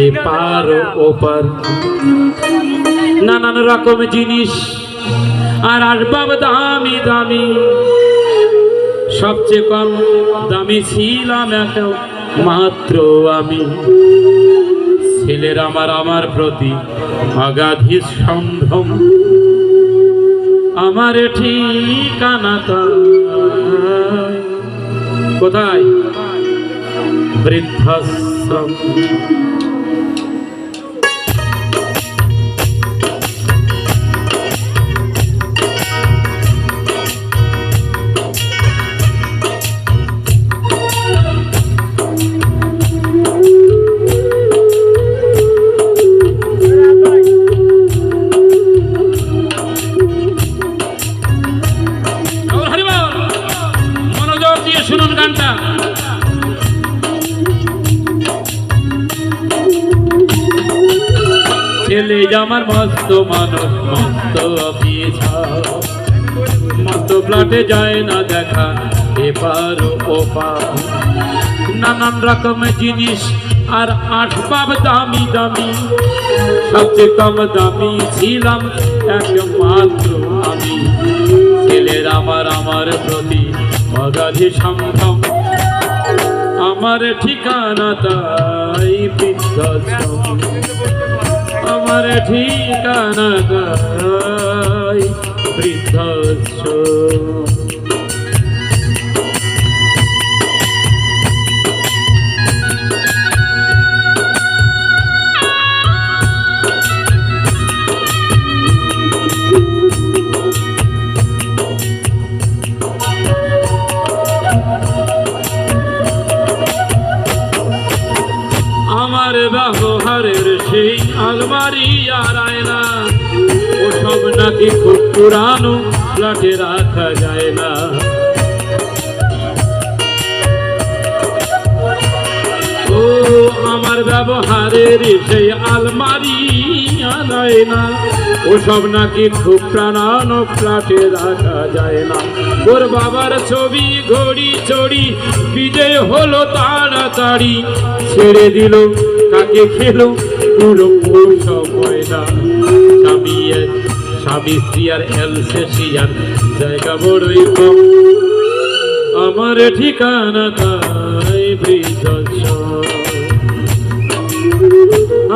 এপার ওপার নানান রকম জিনিস আর আসবাব দামি দামি। সবচেয়ে কম দামি ছিলাম মাত্র আমি। ছেলের আমার প্রতি অগাধি সম্ভ্রম। আমার ঠিকানা কোথায়? বৃদ্ধাশ্রম। শুনুন গানটা। ছেলে আমার মস্ত মানব, মস্ত অফিসার, মস্ত প্লাটে যায় না দেখা এপার ওপার। নানান রকমের জিনিস আর আসবাব দামি দামি। সবচেয়ে কম দামি ছিলাম একমাত্র আমি। ছেলের আমার প্রতি অগাধি সম্ভ্রম। আমার ঠিকানা তাই বৃদ্ধাশ্রম। আমার ঠিকানা তাই বৃদ্ধাশ্রম। আমার ব্যবহারের সেই আলমারি আর আয়না, ওসব নাকি খুব পুরানো, ফ্ল্যাটে রাখা যায় না। ও আমার ব্যবহারের সেই আলমারি আর আয়না, ওসব নাকি খুব পুরানো, ফ্ল্যাটে রাখা যায় না। ওর বাবার ছবি ঘড়ি চড়ি বিজয় হলো তাড়াতাড়ি, ছেড়ে দিল কাকে খেলো পুরো সময় না। স্বামী স্ত্রী আর এলসেশিয়ার জায়গা বড়ই কম। আমার ঠিকানা তাই বৃদ্ধাশ্রম।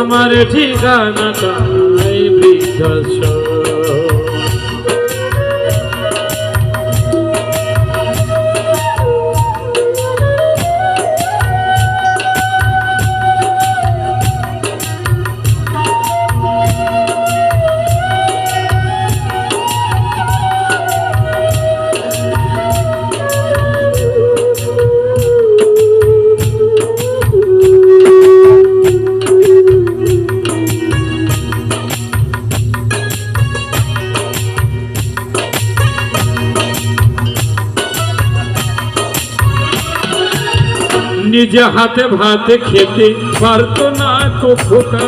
আমার ঠিকানা তাই বৃদ্ধাশ্রম। নিজে হাতে ভাতে খেতে পারতো না খোকা,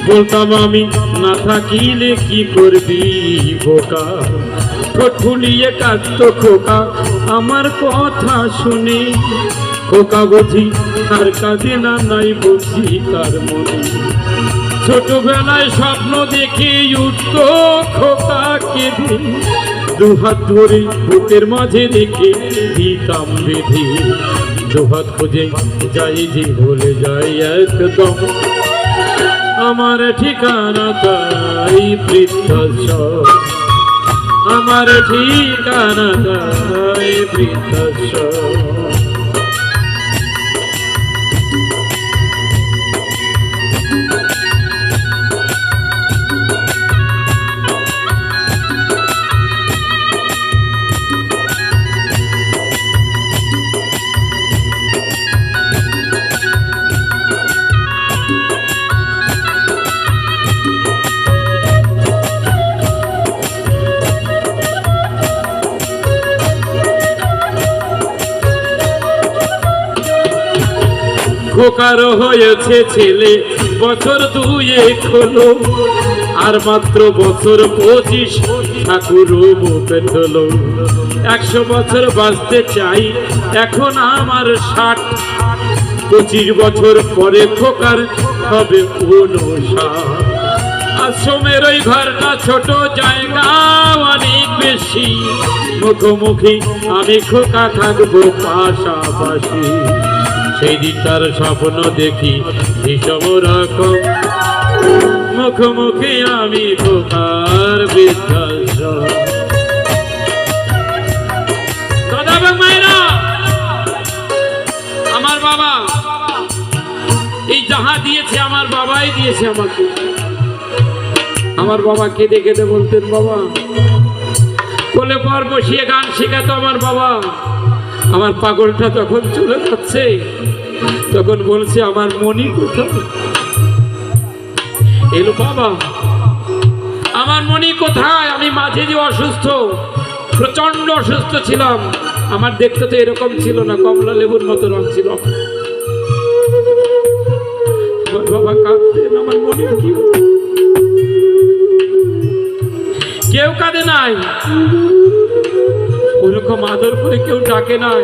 বলতাম আমি না থাকিলে কি করবি বোকা। ঠোঁট ফুলিয়ে কাঁদতো খোকা আমার কথা শুনে, খোকা বুঝি তার কাঁদে না, নাই বুঝি তার মনে। ছোটবেলায় স্বপ্ন দেখে উঠতো খোকা কেঁদে, দুহাত ধরে বুকের মাঝে রেখে দিতাম বেঁধে। দুহাত খুঁজে যাই যে ভুলে যাই একদম। আমার ঠিকানা তাই বৃদ্ধাশ্রম। আমার ঠিকানা তাই বৃদ্ধাশ্রম। খোকার হয়েছে ছেলে বছর দুয়েক হলো, আর মাত্র বছর 25 ঠাকুর বুকে হলো। 100 বছর বাঁচতে চাই এখন আমার 60, 25 বছর পরে খোকার হবে 59। আশ্রমের ওই ঘরটা ছোট, জায়গা অনেক বেশি, মুখোমুখি আমি খোকা থাকবো পাশাপাশি। সেই দিনটার স্বপ্ন দেখি বিষম রকম, মুখোমুখি আমি খোকার বৃদ্ধাশ্রম। দাদা এবং মায়েরা, আমার বাবা এই যাহা দিয়েছে আমার বাবাই দিয়েছে আমাকে। আমার বাবা কেঁদে কেঁদে বলতেন, বাবা কোলে পর বসিয়ে গান শেখাতো আমার বাবা। আমার পাগলটা তখন চলে যাচ্ছে, তখন বলছে আমার মনি কোথায়? এলো বাবা, আমার মনি কোথায়? আমি মাঝে যে অসুস্থ, প্রচন্ড অসুস্থ ছিলাম, আমার দেখতে তো এরকম ছিল না, কমলা লেবুর মতো রং ছিল। বাবা কাঁদতেন, আমার মনে কি কেউ কাঁদে নাই, ওরকম আদর করে কেউ ডাকে নাই।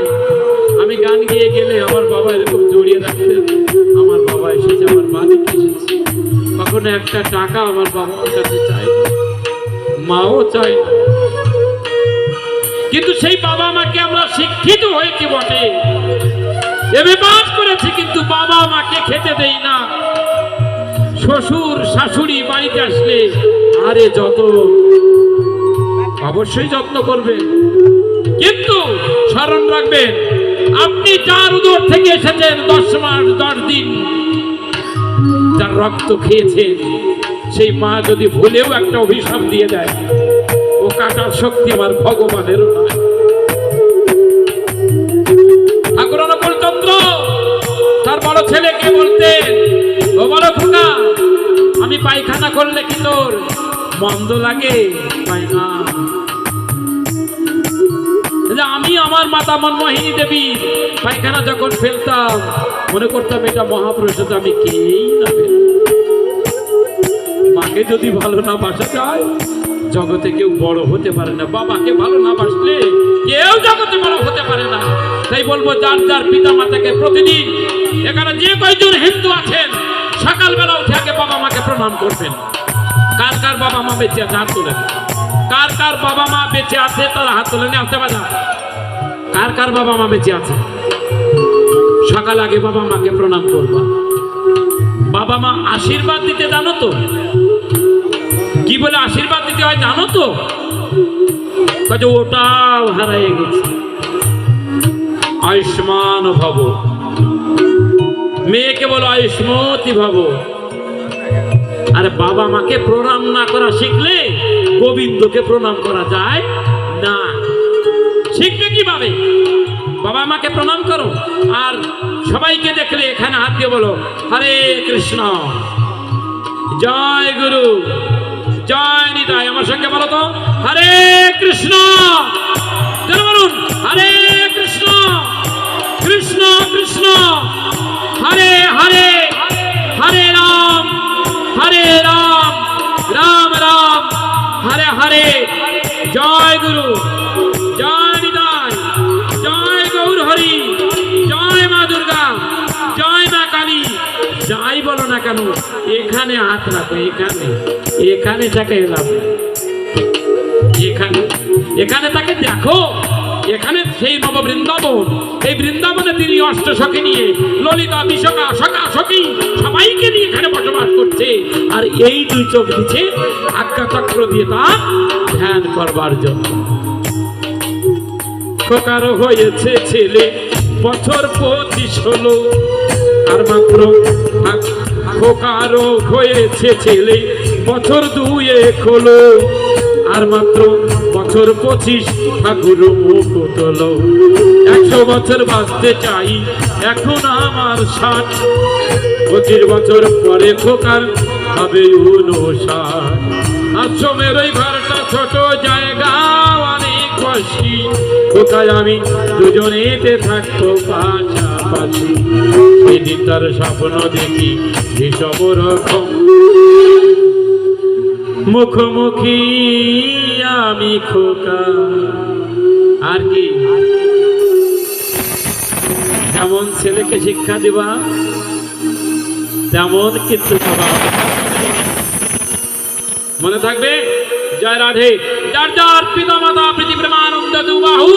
আমি গান গিয়ে গেলে আমার বাবা এরকম জড়িয়ে রাখতেন। আমার বাবা এসেছে, আমার মা এসেছে, কখনো একটা টাকা আমার বাবার কাছে চাই, মাও চাই। কিন্তু সেই বাবা মাকে আমরা শিক্ষিত হয়েছি বটে, এমএ পাস করেছি, কিন্তু বাবা মাকে খেতে দেই না। শ্বশুর শাশুড়ি বাড়িতে আসলে আরে যত অবশ্যই যত্ন করবেন, কিন্তু স্মরণ রাখবেন আপনি যার উদর থেকে এসেছেন 10 মাস 10 দিন যার রক্ত খেয়েছেন, সেই মা যদি ভুলেও একটা অভিশাপ দিয়ে দেয়, ও কাটার শক্তি আমার ভগবানেরও নয়। ঠাকুর অনুকূলচন্দ্র তার বড় ছেলেকে বলতেন, ও বড় খোকা, আমি পায়খানা করলে কি তোর মন্দ লাগে? পায়না আমি আমার মাতা মনমোহিনী দেবী পায়খানা যখন ফেলতাম, মনে করতাম এটা মহাপ্রসাদ, আমি কেই না ফেল। মাকে যদি ভালো না বাসা যায়, জগতে কেউ বড় হতে পারে না। বাবাকে ভালো না বাসলে কেউ জগতে বড় হতে পারে না। তাই বলবো, যার যার পিতা মাতাকে প্রতিদিন, এখানে যে কয়জন হিন্দু আছেন, সকালবেলা উঠে আগে বাবা মাকে প্রণাম করবেন। কার কার বাবা মা বেঁচে আছে হাত তোলেন, কার কার বাবা মা বেঁচে আছে তারা হাত তোলেন, আসতে পারে। কার কার বাবা মা বেঁচে আছে, সকাল আগে বাবা মাকে প্রণাম করবা। বাবা মা আশীর্বাদ দিতে জানো তো? কি বলে আশীর্বাদ দিতে হয় জানো তো? ওটাও হারাই গেছে। আয়ুষ্মান ভব, মেয়েকে বলো আয়ুষ্মতি ভব। আরে বাবা মাকে প্রণাম না করা শিখলে গোবিন্দকে প্রণাম করা যায় না। শিখবে কিভাবে? বাবা মাকে প্রণাম করো, আর সবাইকে দেখলে এখানে হাত দিয়ে বলো হরে কৃষ্ণ, জয় গুরু, জয় নিতাই। আমার সঙ্গে বলো তো হরে কৃষ্ণ, বলুন হরে কৃষ্ণ, কৃষ্ণ কৃষ্ণ হরে হরে, হরে রাম, হরে রাম, রাম রাম, হরে হরে। জয় গুরু, জয় নিতাই, জয় গৌর হরি, জয় মা দুর্গা, জয় মা কালী। যাই বলো না কেন, এখানে হাত রাখো, এখানে, এখানে তাকে এলাম, এখানে, এখানে তাকে দেখো। এখানে সেই নব বৃন্দাবন, এই বৃন্দাবনে তিনি অষ্টসখী নিয়ে, ললিতা বিশাখা সখা সখী সবাইকে নিয়ে এখানে বসবাস করছে। আর এই 2 চোখ দিচ্ছে আজ্ঞাচক্র দিয়ে তার ধ্যান করবার জন্য। খোকার হয়েছে ছেলে, বছর 25 হলো, আর মাত্র খোকার হয়েছে ছেলে, বছর 2 হলো, আর মাত্র বছর 25 ঠাকুর মুখ তোলো। 100 বছর বাঁচতে চাই, এখন আমার 60, 25 বছর পরে খোকার হবে 59। আশ্রমের ওই ঘরটা ছোট, জায়গা অনেক বেশি, কোথায় আমি দুজনেতে থাকবো পাশাপাশি। সেদিন তার স্বপ্ন দেখি বিষম রকম, মুখোমুখি আমি খোকা। আর কি যেমন ছেলেকে শিক্ষা দিবা তেমন কিন্তু বাবা মনে থাকবে। জয় রাধে। যার যার পিতা মাতা প্রীতি প্রেমানন্দ দুবাহু